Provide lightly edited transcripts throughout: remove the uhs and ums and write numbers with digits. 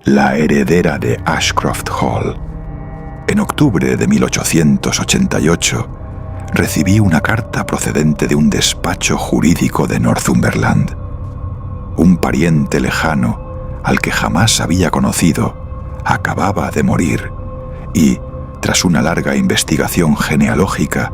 la heredera de Ashcroft Hall. En octubre de 1888, recibí una carta procedente de un despacho jurídico de Northumberland. Un pariente lejano, al que jamás había conocido, acababa de morir y, tras una larga investigación genealógica,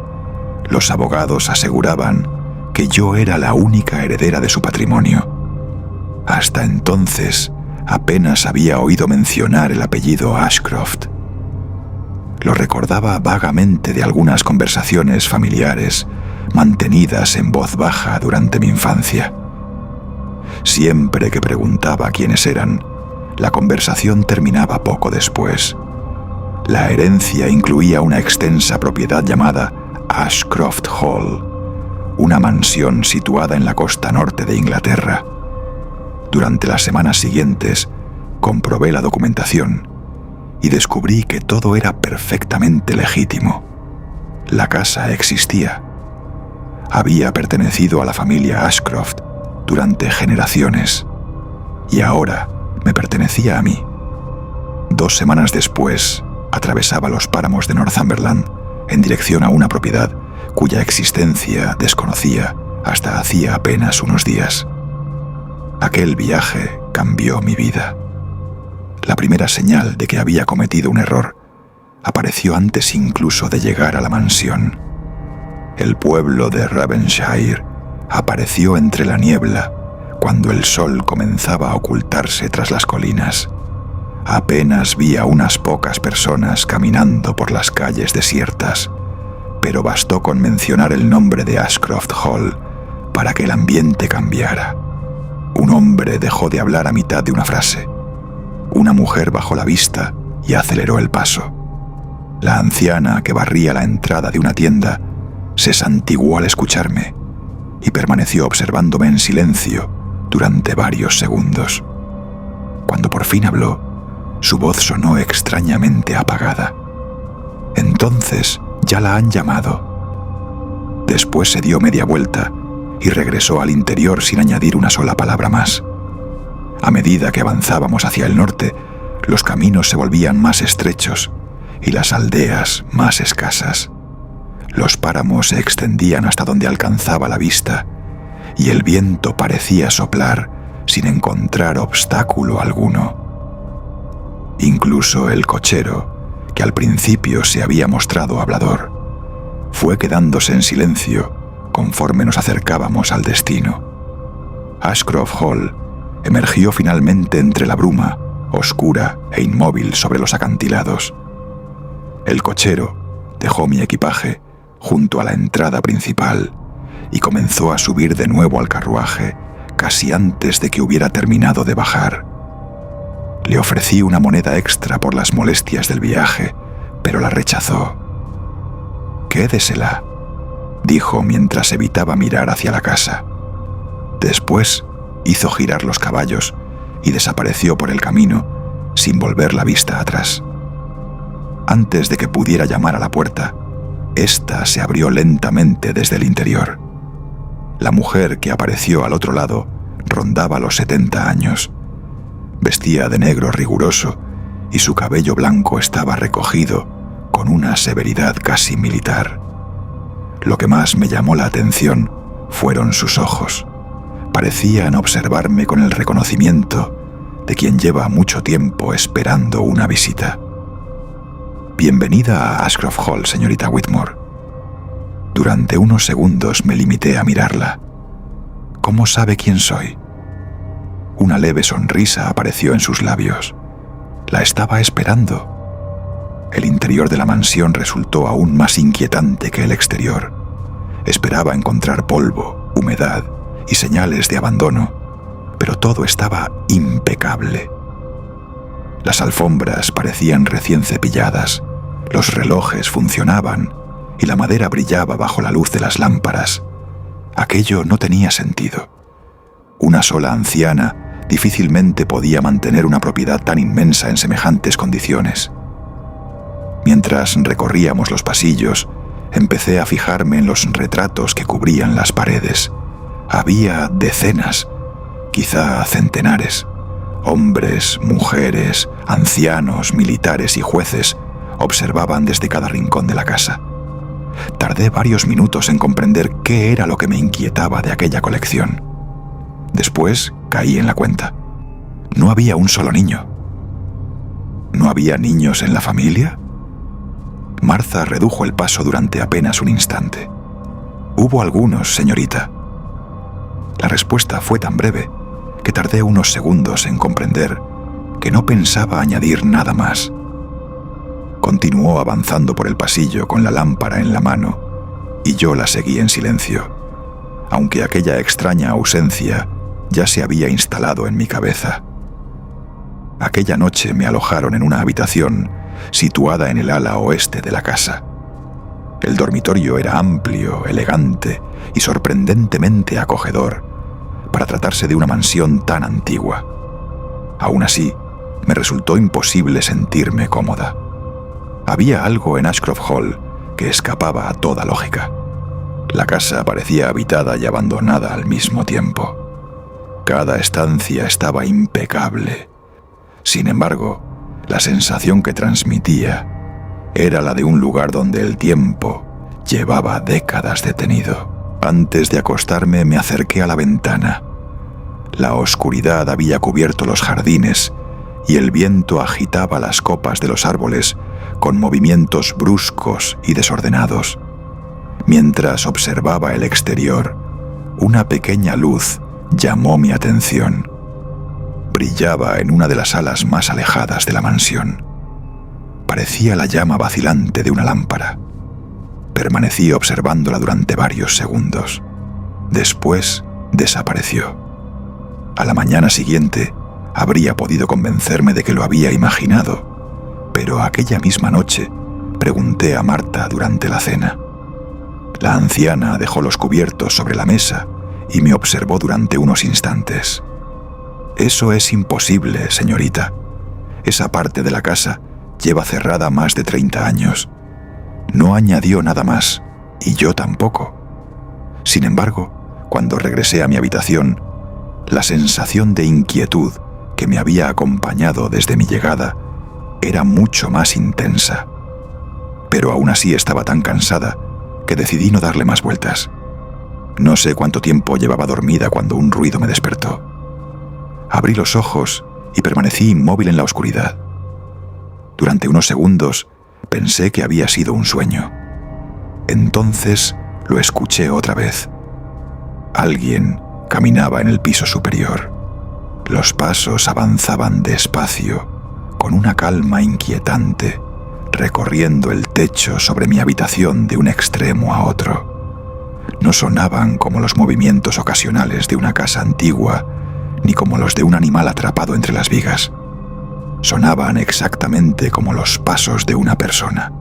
los abogados aseguraban que yo era la única heredera de su patrimonio. Hasta entonces, apenas había oído mencionar el apellido Ashcroft. Lo recordaba vagamente de algunas conversaciones familiares mantenidas en voz baja durante mi infancia. Siempre que preguntaba quiénes eran, la conversación terminaba poco después. La herencia incluía una extensa propiedad llamada Ashcroft Hall, una mansión situada en la costa norte de Inglaterra. Durante las semanas siguientes, comprobé la documentación y descubrí que todo era perfectamente legítimo. La casa existía. Había pertenecido a la familia Ashcroft durante generaciones y ahora me pertenecía a mí. 2 semanas después, atravesaba los páramos de Northumberland en dirección a una propiedad cuya existencia desconocía hasta hacía apenas unos días. Aquel viaje cambió mi vida. La primera señal de que había cometido un error apareció antes incluso de llegar a la mansión. El pueblo de Ravenshire apareció entre la niebla cuando el sol comenzaba a ocultarse tras las colinas. Apenas vi a unas pocas personas caminando por las calles desiertas, pero bastó con mencionar el nombre de Ashcroft Hall para que el ambiente cambiara. Un hombre dejó de hablar a mitad de una frase. Una mujer bajó la vista y aceleró el paso. La anciana que barría la entrada de una tienda se santiguó al escucharme y permaneció observándome en silencio durante varios segundos. Cuando por fin habló, su voz sonó extrañamente apagada. Entonces, ya la han llamado. Después se dio media vuelta y regresó al interior sin añadir una sola palabra más. A medida que avanzábamos hacia el norte, los caminos se volvían más estrechos y las aldeas más escasas. Los páramos se extendían hasta donde alcanzaba la vista y el viento parecía soplar sin encontrar obstáculo alguno. Incluso el cochero, que al principio se había mostrado hablador, fue quedándose en silencio conforme nos acercábamos al destino. Ashcroft Hall emergió finalmente entre la bruma, oscura e inmóvil sobre los acantilados. El cochero dejó mi equipaje junto a la entrada principal y comenzó a subir de nuevo al carruaje casi antes de que hubiera terminado de bajar. Le ofrecí una moneda extra por las molestias del viaje, pero la rechazó. «Quédesela», dijo mientras evitaba mirar hacia la casa. Después hizo girar los caballos y desapareció por el camino sin volver la vista atrás. Antes de que pudiera llamar a la puerta, ésta se abrió lentamente desde el interior. La mujer que apareció al otro lado rondaba los 70 años. Vestía de negro riguroso y su cabello blanco estaba recogido con una severidad casi militar. Lo que más me llamó la atención fueron sus ojos. Parecían observarme con el reconocimiento de quien lleva mucho tiempo esperando una visita. «Bienvenida a Ashcroft Hall, señorita Whitmore». Durante unos segundos me limité a mirarla. «¿Cómo sabe quién soy?» Una leve sonrisa apareció en sus labios. La estaba esperando. El interior de la mansión resultó aún más inquietante que el exterior. Esperaba encontrar polvo, humedad y señales de abandono, pero todo estaba impecable. Las alfombras parecían recién cepilladas, los relojes funcionaban y la madera brillaba bajo la luz de las lámparas. Aquello no tenía sentido. Una sola anciana difícilmente podía mantener una propiedad tan inmensa en semejantes condiciones. Mientras recorríamos los pasillos, empecé a fijarme en los retratos que cubrían las paredes. Había decenas, quizá centenares, Hombres, mujeres, ancianos, militares y jueces observaban desde cada rincón de la casa. Tardé varios minutos en comprender qué era lo que me inquietaba de aquella colección. Después caí en la cuenta. No había un solo niño. ¿No había niños en la familia? Martha redujo el paso durante apenas un instante. «Hubo algunos, señorita». La respuesta fue tan breve que tardé unos segundos en comprender que no pensaba añadir nada más. Continuó avanzando por el pasillo con la lámpara en la mano y yo la seguí en silencio, aunque aquella extraña ausencia ya se había instalado en mi cabeza. Aquella noche me alojaron en una habitación situada en el ala oeste de la casa. El dormitorio era amplio, elegante y sorprendentemente acogedor para tratarse de una mansión tan antigua. Aún así, me resultó imposible sentirme cómoda. Había algo en Ashcroft Hall que escapaba a toda lógica. La casa parecía habitada y abandonada al mismo tiempo. Cada estancia estaba impecable. Sin embargo, la sensación que transmitía era la de un lugar donde el tiempo llevaba décadas detenido. Antes de acostarme me acerqué a la ventana. La oscuridad había cubierto los jardines y el viento agitaba las copas de los árboles con movimientos bruscos y desordenados. Mientras observaba el exterior, una pequeña luz llamó mi atención. Brillaba en una de las salas más alejadas de la mansión. Parecía la llama vacilante de una lámpara. Permanecí observándola durante varios segundos. Después desapareció. A la mañana siguiente habría podido convencerme de que lo había imaginado, pero aquella misma noche pregunté a Martha durante la cena. La anciana dejó los cubiertos sobre la mesa y me observó durante unos instantes. «Eso es imposible, señorita. Esa parte de la casa lleva cerrada más de 30 años. No añadió nada más, y yo tampoco. Sin embargo, cuando regresé a mi habitación, la sensación de inquietud que me había acompañado desde mi llegada era mucho más intensa. Pero aún así estaba tan cansada que decidí no darle más vueltas. No sé cuánto tiempo llevaba dormida cuando un ruido me despertó. Abrí los ojos y permanecí inmóvil en la oscuridad. Durante unos segundos pensé que había sido un sueño. Entonces lo escuché otra vez. Alguien caminaba en el piso superior. Los pasos avanzaban despacio, con una calma inquietante, recorriendo el techo sobre mi habitación de un extremo a otro. No sonaban como los movimientos ocasionales de una casa antigua, ni como los de un animal atrapado entre las vigas. Sonaban exactamente como los pasos de una persona.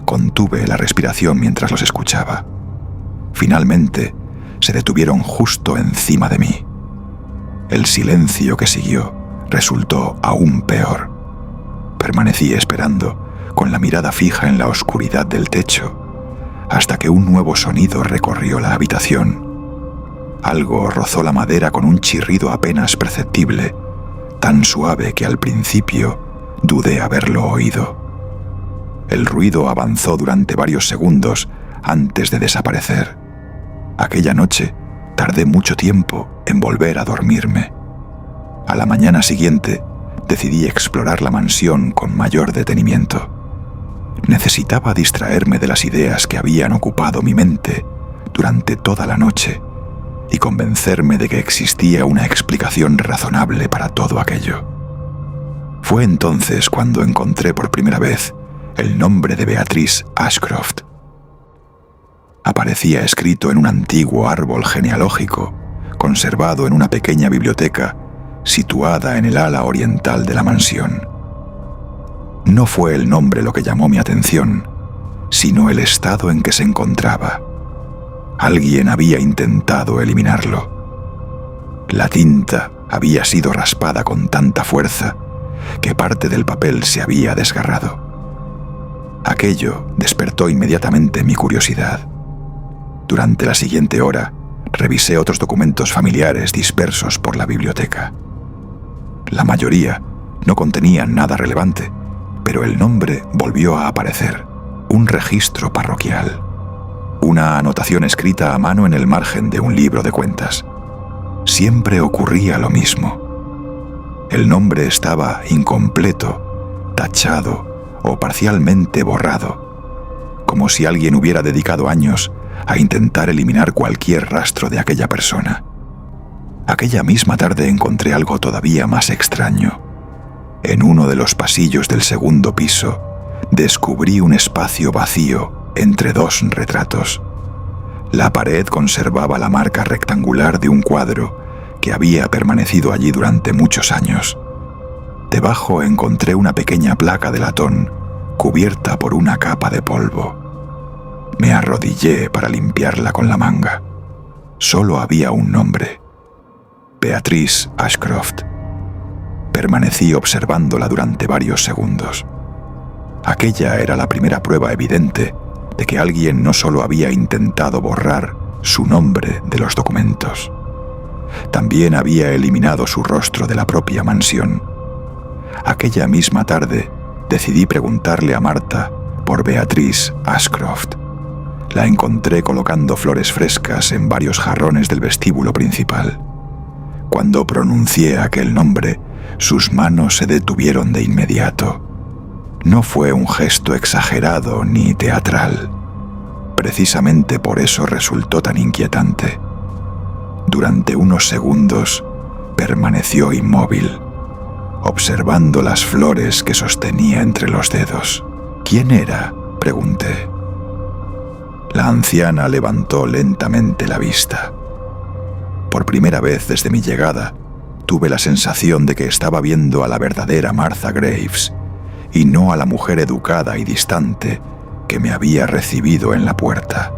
Contuve la respiración mientras los escuchaba. Finalmente, se detuvieron justo encima de mí. El silencio que siguió resultó aún peor. Permanecí esperando, con la mirada fija en la oscuridad del techo, hasta que un nuevo sonido recorrió la habitación. Algo rozó la madera con un chirrido apenas perceptible, tan suave que al principio dudé haberlo oído. El ruido avanzó durante varios segundos antes de desaparecer. Aquella noche tardé mucho tiempo en volver a dormirme. A la mañana siguiente decidí explorar la mansión con mayor detenimiento. Necesitaba distraerme de las ideas que habían ocupado mi mente durante toda la noche y convencerme de que existía una explicación razonable para todo aquello. Fue entonces cuando encontré por primera vez el nombre de Beatrice Ashcroft. Aparecía escrito en un antiguo árbol genealógico, conservado en una pequeña biblioteca situada en el ala oriental de la mansión. No fue el nombre lo que llamó mi atención, sino el estado en que se encontraba. Alguien había intentado eliminarlo. La tinta había sido raspada con tanta fuerza que parte del papel se había desgarrado. Aquello despertó inmediatamente mi curiosidad. Durante la siguiente hora, revisé otros documentos familiares dispersos por la biblioteca. La mayoría no contenían nada relevante, pero el nombre volvió a aparecer. Un registro parroquial. Una anotación escrita a mano en el margen de un libro de cuentas. Siempre ocurría lo mismo. El nombre estaba incompleto, tachado o parcialmente borrado, como si alguien hubiera dedicado años a intentar eliminar cualquier rastro de aquella persona. Aquella misma tarde encontré algo todavía más extraño. En uno de los pasillos del segundo piso, descubrí un espacio vacío entre dos retratos. La pared conservaba la marca rectangular de un cuadro que había permanecido allí durante muchos años. Debajo encontré una pequeña placa de latón cubierta por una capa de polvo. Me arrodillé para limpiarla con la manga. Solo había un nombre: Beatrice Ashcroft. Permanecí observándola durante varios segundos. Aquella era la primera prueba evidente de que alguien no solo había intentado borrar su nombre de los documentos, también había eliminado su rostro de la propia mansión. Aquella misma tarde decidí preguntarle a Marta por Beatrice Ashcroft. La encontré colocando flores frescas en varios jarrones del vestíbulo principal. Cuando pronuncié aquel nombre, sus manos se detuvieron de inmediato. No fue un gesto exagerado ni teatral. Precisamente por eso resultó tan inquietante. Durante unos segundos permaneció inmóvil, observando las flores que sostenía entre los dedos. ¿Quién era?, pregunté. La anciana levantó lentamente la vista. Por primera vez desde mi llegada, tuve la sensación de que estaba viendo a la verdadera Martha Graves y no a la mujer educada y distante que me había recibido en la puerta.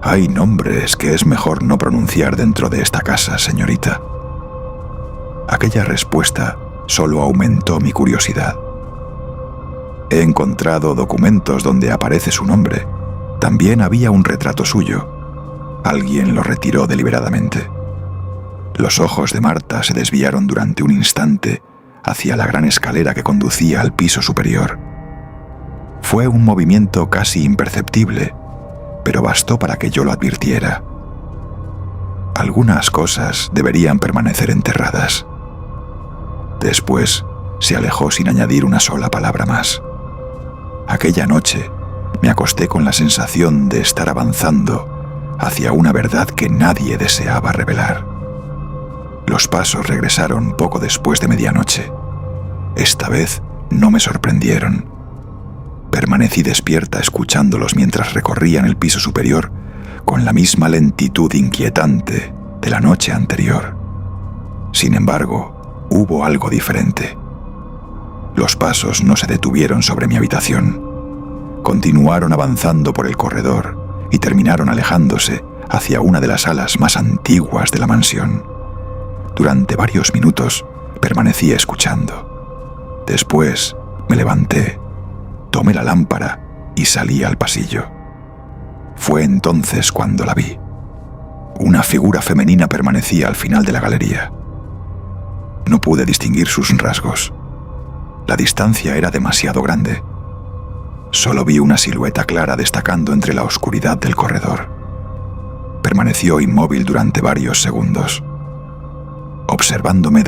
Hay nombres que es mejor no pronunciar dentro de esta casa, señorita. Aquella respuesta solo aumentó mi curiosidad. He encontrado documentos donde aparece su nombre. También había un retrato suyo. Alguien lo retiró deliberadamente. Los ojos de Marta se desviaron durante un instante hacia la gran escalera que conducía al piso superior. Fue un movimiento casi imperceptible, pero bastó para que yo lo advirtiera. Algunas cosas deberían permanecer enterradas. Después se alejó sin añadir una sola palabra más. Aquella noche me acosté con la sensación de estar avanzando hacia una verdad que nadie deseaba revelar. Los pasos regresaron poco después de medianoche. Esta vez no me sorprendieron. Permanecí despierta escuchándolos mientras recorrían el piso superior con la misma lentitud inquietante de la noche anterior. Sin embargo, hubo algo diferente. Los pasos no se detuvieron sobre mi habitación. Continuaron avanzando por el corredor y terminaron alejándose hacia una de las salas más antiguas de la mansión. Durante varios minutos permanecí escuchando. Después me levanté, tomé la lámpara y salí al pasillo. Fue entonces cuando la vi. Una figura femenina permanecía al final de la galería. No pude distinguir sus rasgos. La distancia era demasiado grande. Solo vi una silueta clara destacando entre la oscuridad del corredor. Permaneció inmóvil durante varios segundos. Observándome,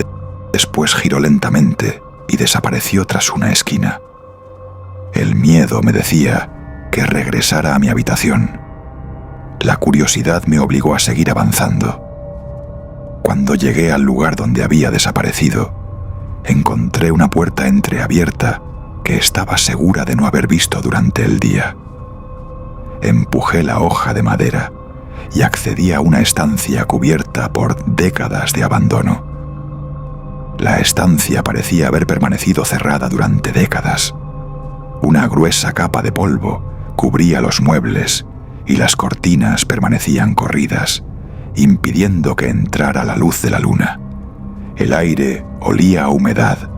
después giró lentamente y desapareció tras una esquina. El miedo me decía que regresara a mi habitación. La curiosidad me obligó a seguir avanzando. Cuando llegué al lugar donde había desaparecido, encontré una puerta entreabierta que estaba segura de no haber visto durante el día. Empujé la hoja de madera y accedí a una estancia cubierta por décadas de abandono. La estancia parecía haber permanecido cerrada durante décadas. Una gruesa capa de polvo cubría los muebles y las cortinas permanecían corridas, impidiendo que entrara la luz de la luna. El aire olía a humedad,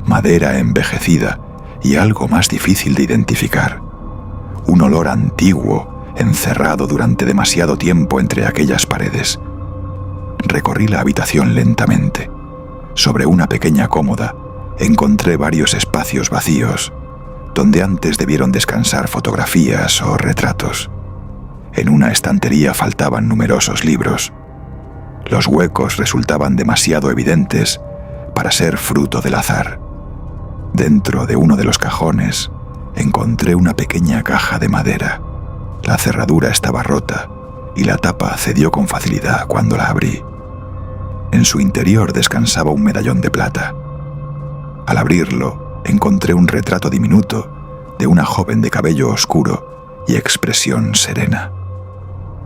madera envejecida y algo más difícil de identificar. Un olor antiguo encerrado durante demasiado tiempo entre aquellas paredes. Recorrí la habitación lentamente. sobre una pequeña cómoda, encontré varios espacios vacíos, donde antes debieron descansar fotografías o retratos. En una estantería faltaban numerosos libros. Los huecos resultaban demasiado evidentes para ser fruto del azar. Dentro de uno de los cajones encontré una pequeña caja de madera. La cerradura estaba rota y la tapa cedió con facilidad cuando la abrí. En su interior descansaba un medallón de plata. Al abrirlo, encontré un retrato diminuto de una joven de cabello oscuro y expresión serena.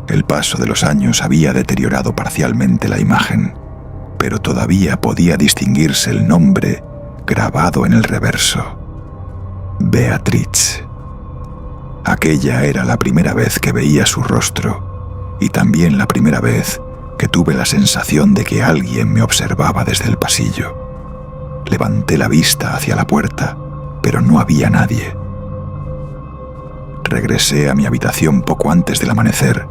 El paso de los años había deteriorado parcialmente la imagen, pero todavía podía distinguirse el nombre grabado en el reverso: Beatriz. Aquella era la primera vez que veía su rostro y también la primera vez que tuve la sensación de que alguien me observaba desde el pasillo. Levanté la vista hacia la puerta, pero no había nadie. Regresé a mi habitación poco antes del amanecer,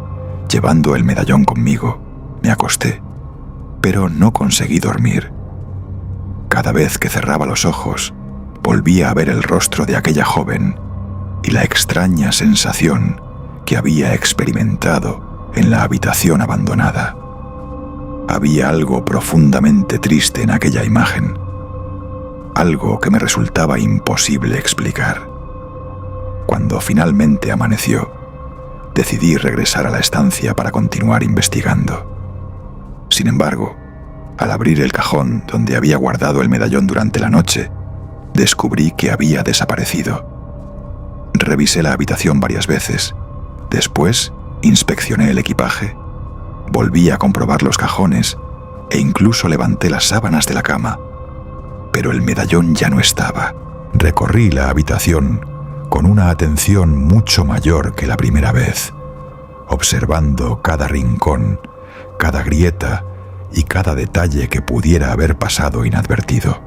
llevando el medallón conmigo. Me acosté, pero no conseguí dormir. Cada vez que cerraba los ojos, volvía a ver el rostro de aquella joven y la extraña sensación que había experimentado en la habitación abandonada. Había algo profundamente triste en aquella imagen, algo que me resultaba imposible explicar. Cuando finalmente amaneció, decidí regresar a la estancia para continuar investigando. Sin embargo, al abrir el cajón donde había guardado el medallón durante la noche, descubrí que había desaparecido. Revisé la habitación varias veces. Después, inspeccioné el equipaje, volví a comprobar los cajones e incluso levanté las sábanas de la cama. Pero el medallón ya no estaba. Recorrí la habitación con una atención mucho mayor que la primera vez, observando cada rincón, cada grieta y cada detalle que pudiera haber pasado inadvertido.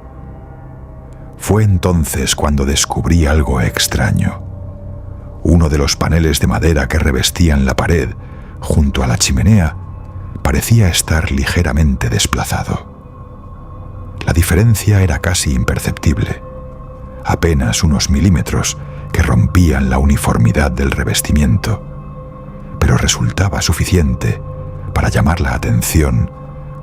Fue entonces cuando descubrí algo extraño. Uno de los paneles de madera que revestían la pared junto a la chimenea parecía estar ligeramente desplazado. La diferencia era casi imperceptible, apenas unos milímetros que rompían la uniformidad del revestimiento, pero resultaba suficiente para llamar la atención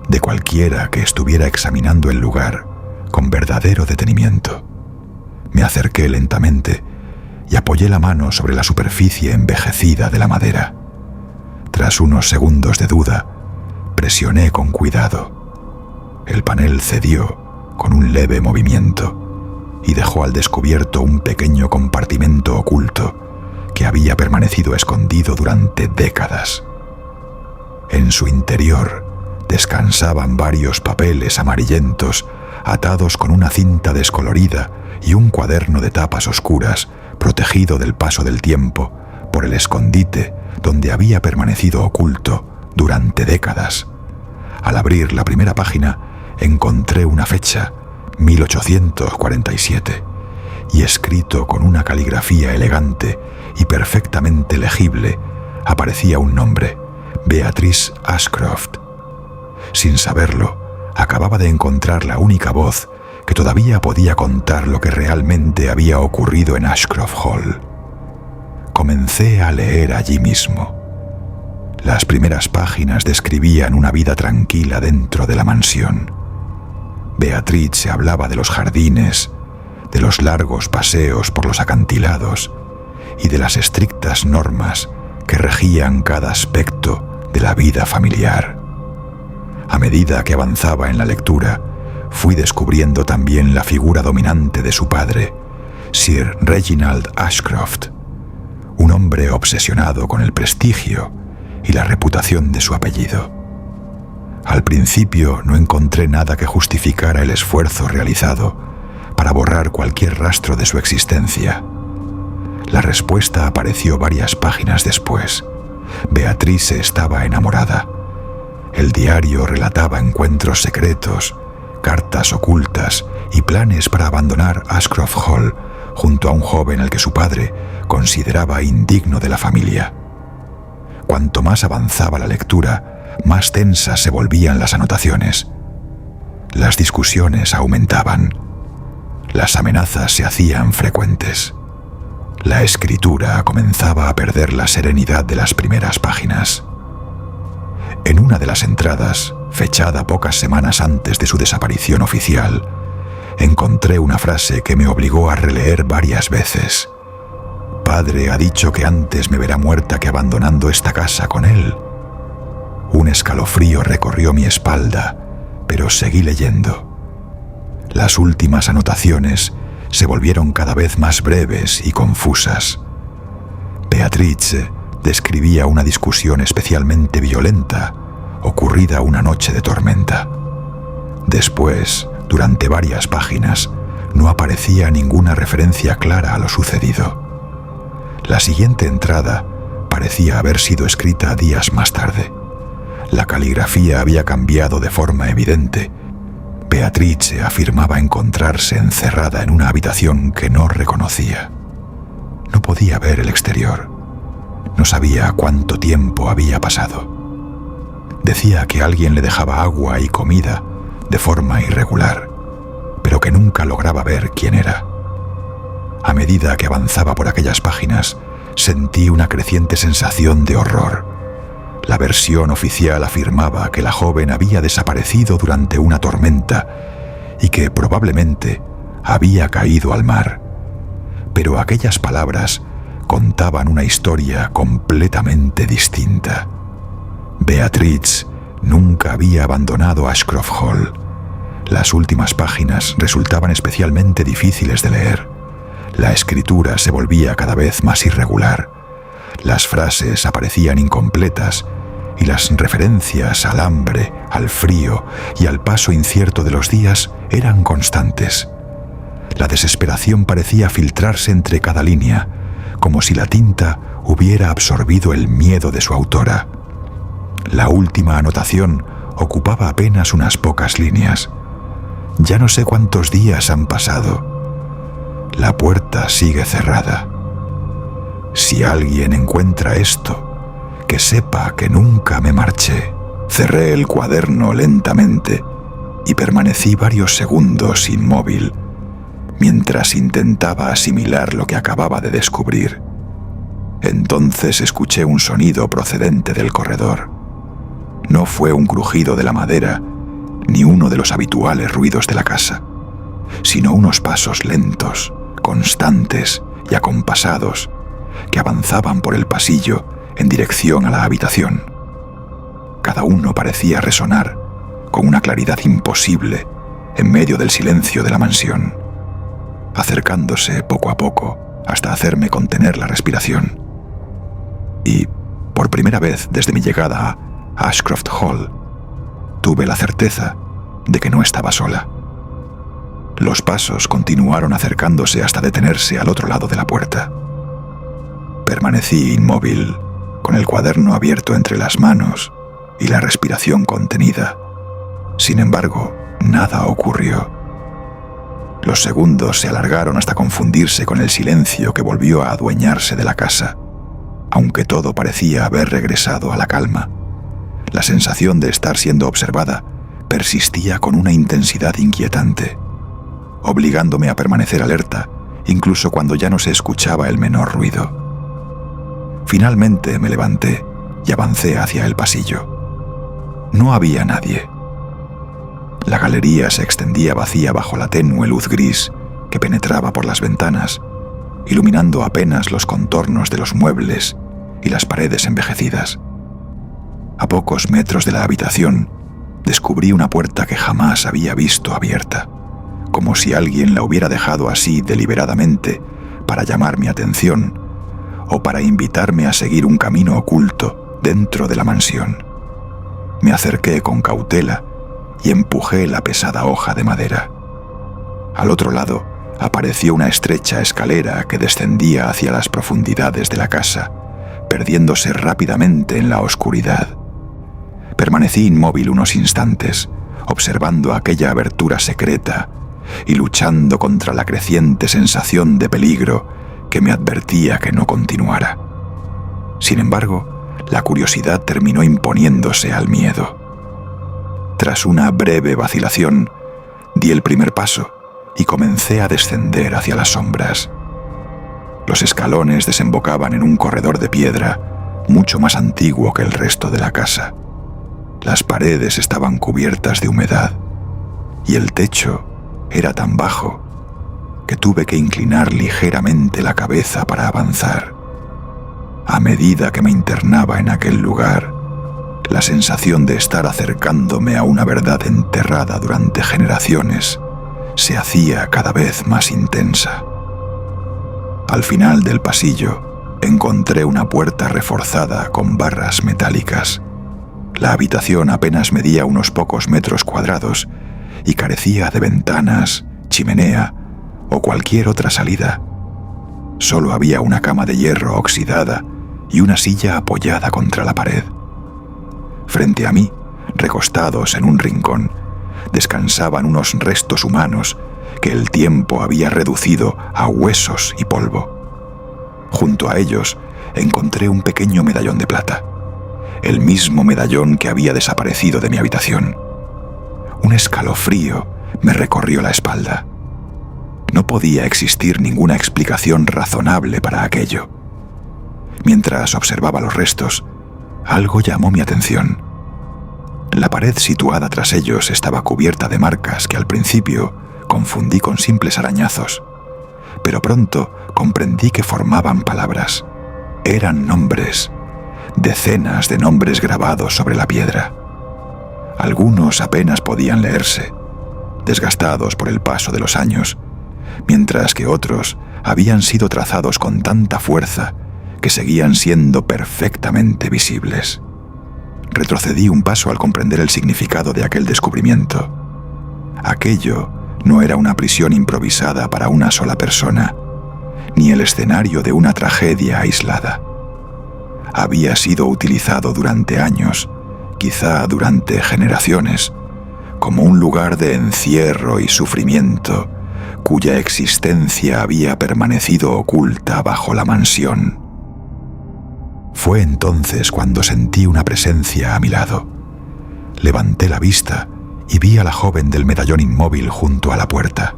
de cualquiera que estuviera examinando el lugar con verdadero detenimiento. Me acerqué lentamente y apoyé la mano sobre la superficie envejecida de la madera. Tras unos segundos de duda, presioné con cuidado. El panel cedió con un leve movimiento y dejó al descubierto un pequeño compartimento oculto que había permanecido escondido durante décadas. En su interior descansaban varios papeles amarillentos atados con una cinta descolorida y un cuaderno de tapas oscuras protegido del paso del tiempo por el escondite donde había permanecido oculto durante décadas. Al abrir la primera página encontré una fecha, 1847, y escrito con una caligrafía elegante y perfectamente legible aparecía un nombre: Beatrice Ashcroft. Sin saberlo, acababa de encontrar la única voz que todavía podía contar lo que realmente había ocurrido en Ashcroft Hall. Comencé a leer allí mismo. Las primeras páginas describían una vida tranquila dentro de la mansión. Beatriz se hablaba de los jardines, de los largos paseos por los acantilados y de las estrictas normas que regían cada aspecto de la vida familiar. A medida que avanzaba en la lectura, fui descubriendo también la figura dominante de su padre, Sir Reginald Ashcroft, un hombre obsesionado con el prestigio y la reputación de su apellido. Al principio no encontré nada que justificara el esfuerzo realizado para borrar cualquier rastro de su existencia. La respuesta apareció varias páginas después. Beatriz estaba enamorada. El diario relataba encuentros secretos, cartas ocultas y planes para abandonar Ashcroft Hall junto a un joven al que su padre consideraba indigno de la familia. Cuanto más avanzaba la lectura, más tensas se volvían las anotaciones. Las discusiones aumentaban. Las amenazas se hacían frecuentes. La escritura comenzaba a perder la serenidad de las primeras páginas. En una de las entradas, fechada pocas semanas antes de su desaparición oficial, encontré una frase que me obligó a releer varias veces. Padre ha dicho que antes me verá muerta que abandonando esta casa con él. Un escalofrío recorrió mi espalda, pero seguí leyendo. Las últimas anotaciones se volvieron cada vez más breves y confusas. Beatrice describía una discusión especialmente violenta, ocurrida una noche de tormenta. Después, durante varias páginas, no aparecía ninguna referencia clara a lo sucedido. La siguiente entrada parecía haber sido escrita días más tarde. La caligrafía había cambiado de forma evidente. Beatrice afirmaba encontrarse encerrada en una habitación que no reconocía. No podía ver el exterior. No sabía cuánto tiempo había pasado. Decía que alguien le dejaba agua y comida de forma irregular, pero que nunca lograba ver quién era. A medida que avanzaba por aquellas páginas, sentí una creciente sensación de horror. La versión oficial afirmaba que la joven había desaparecido durante una tormenta y que probablemente había caído al mar. Pero aquellas palabras contaban una historia completamente distinta. Beatrice nunca había abandonado Ashcroft Hall. Las últimas páginas resultaban especialmente difíciles de leer. La escritura se volvía cada vez más irregular. Las frases aparecían incompletas y las referencias al hambre, al frío y al paso incierto de los días eran constantes. La desesperación parecía filtrarse entre cada línea, como si la tinta hubiera absorbido el miedo de su autora. La última anotación ocupaba apenas unas pocas líneas. Ya no sé cuántos días han pasado. La puerta sigue cerrada. Si alguien encuentra esto, que sepa que nunca me marché. Cerré el cuaderno lentamente y permanecí varios segundos inmóvil, mientras intentaba asimilar lo que acababa de descubrir. Entonces escuché un sonido procedente del corredor. No fue un crujido de la madera, ni uno de los habituales ruidos de la casa, sino unos pasos lentos, constantes y acompasados, que avanzaban por el pasillo en dirección a la habitación. Cada uno parecía resonar con una claridad imposible en medio del silencio de la mansión, acercándose poco a poco hasta hacerme contener la respiración. Y, por primera vez desde mi llegada a Ashcroft Hall, tuve la certeza de que no estaba sola. Los pasos continuaron acercándose hasta detenerse al otro lado de la puerta. Permanecí inmóvil, con el cuaderno abierto entre las manos y la respiración contenida. Sin embargo, nada ocurrió. Los segundos se alargaron hasta confundirse con el silencio que volvió a adueñarse de la casa, aunque todo parecía haber regresado a la calma. La sensación de estar siendo observada persistía con una intensidad inquietante, obligándome a permanecer alerta, incluso cuando ya no se escuchaba el menor ruido. Finalmente me levanté y avancé hacia el pasillo. No había nadie. La galería se extendía vacía bajo la tenue luz gris que penetraba por las ventanas, iluminando apenas los contornos de los muebles y las paredes envejecidas. A pocos metros de la habitación, descubrí una puerta que jamás había visto abierta, como si alguien la hubiera dejado así deliberadamente para llamar mi atención o para invitarme a seguir un camino oculto dentro de la mansión. Me acerqué con cautela y empujé la pesada hoja de madera. Al otro lado apareció una estrecha escalera que descendía hacia las profundidades de la casa, perdiéndose rápidamente en la oscuridad. Permanecí inmóvil unos instantes, observando aquella abertura secreta y luchando contra la creciente sensación de peligro que me advertía que no continuara. Sin embargo, la curiosidad terminó imponiéndose al miedo. Tras una breve vacilación, Di el primer paso y comencé a descender hacia las sombras. Los escalones desembocaban en un corredor de piedra mucho más antiguo que el resto de la casa. Las paredes estaban cubiertas de humedad y el techo era tan bajo que tuve que inclinar ligeramente la cabeza para avanzar. A medida que me internaba en aquel lugar, la sensación de estar acercándome a una verdad enterrada durante generaciones se hacía cada vez más intensa. Al final del pasillo encontré una puerta reforzada con barras metálicas. La habitación apenas medía unos pocos metros cuadrados y carecía de ventanas, chimenea o cualquier otra salida. Solo había una cama de hierro oxidada y una silla apoyada contra la pared. Frente a mí, recostados en un rincón, descansaban unos restos humanos que el tiempo había reducido a huesos y polvo. Junto a ellos encontré un pequeño medallón de plata, el mismo medallón que había desaparecido de mi habitación. Un escalofrío me recorrió la espalda. No podía existir ninguna explicación razonable para aquello. Mientras observaba los restos, algo llamó mi atención. La pared situada tras ellos estaba cubierta de marcas que al principio confundí con simples arañazos, pero pronto comprendí que formaban palabras. Eran nombres, decenas de nombres grabados sobre la piedra. Algunos apenas podían leerse, desgastados por el paso de los años, mientras que otros habían sido trazados con tanta fuerza que seguían siendo perfectamente visibles. Retrocedí un paso al comprender el significado de aquel descubrimiento. Aquello no era una prisión improvisada para una sola persona, ni el escenario de una tragedia aislada. Había sido utilizado durante años, quizá durante generaciones, como un lugar de encierro y sufrimiento, cuya existencia había permanecido oculta bajo la mansión. Fue entonces cuando sentí una presencia a mi lado. Levanté la vista y vi a la joven del medallón inmóvil junto a la puerta.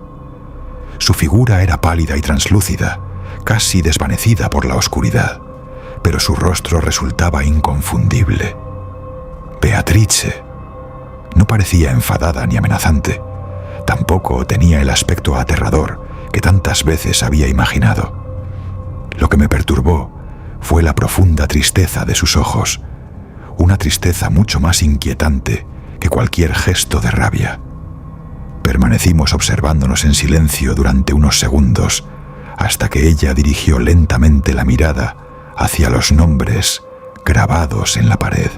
Su figura era pálida y translúcida, casi desvanecida por la oscuridad, pero su rostro resultaba inconfundible. Beatrice. No parecía enfadada ni amenazante. Tampoco tenía el aspecto aterrador que tantas veces había imaginado. Lo que me perturbó fue la profunda tristeza de sus ojos, una tristeza mucho más inquietante que cualquier gesto de rabia. Permanecimos observándonos en silencio durante unos segundos, hasta que ella dirigió lentamente la mirada hacia los nombres grabados en la pared.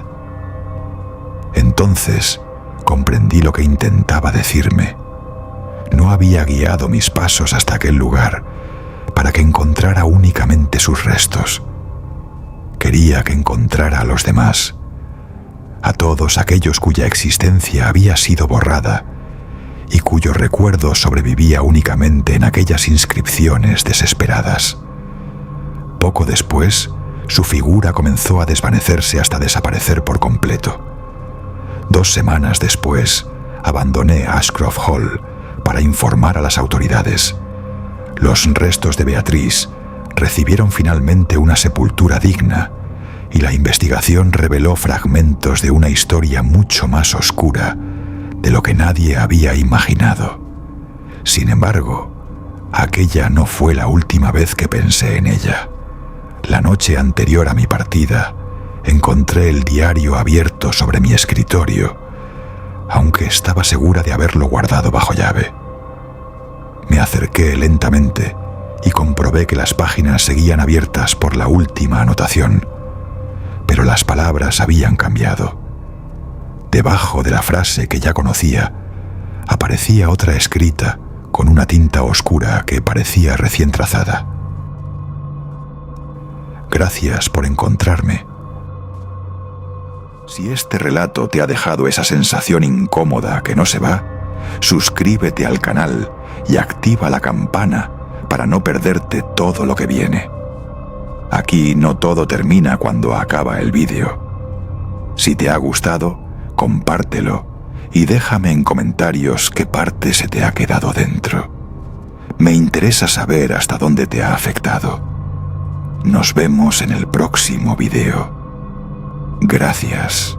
Entonces comprendí lo que intentaba decirme. No había guiado mis pasos hasta aquel lugar para que encontrara únicamente sus restos. Quería que encontrara a los demás, a todos aquellos cuya existencia había sido borrada y cuyo recuerdo sobrevivía únicamente en aquellas inscripciones desesperadas. Poco después, su figura comenzó a desvanecerse hasta desaparecer por completo. 2 semanas después, abandoné Ashcroft Hall para informar a las autoridades. Los restos de Beatrice recibieron finalmente una sepultura digna y la investigación reveló fragmentos de una historia mucho más oscura de lo que nadie había imaginado. Sin embargo, aquella no fue la última vez que pensé en ella. La noche anterior a mi partida, encontré el diario abierto sobre mi escritorio, aunque estaba segura de haberlo guardado bajo llave. Me acerqué lentamente y comprobé que las páginas seguían abiertas por la última anotación, pero las palabras habían cambiado. Debajo de la frase que ya conocía, aparecía otra escrita con una tinta oscura que parecía recién trazada. Gracias por encontrarme. Si este relato te ha dejado esa sensación incómoda que no se va, suscríbete al canal y activa la campana para no perderte todo lo que viene. Aquí no todo termina cuando acaba el vídeo. Si te ha gustado, compártelo y déjame en comentarios qué parte se te ha quedado dentro. Me interesa saber hasta dónde te ha afectado. Nos vemos en el próximo video. Gracias.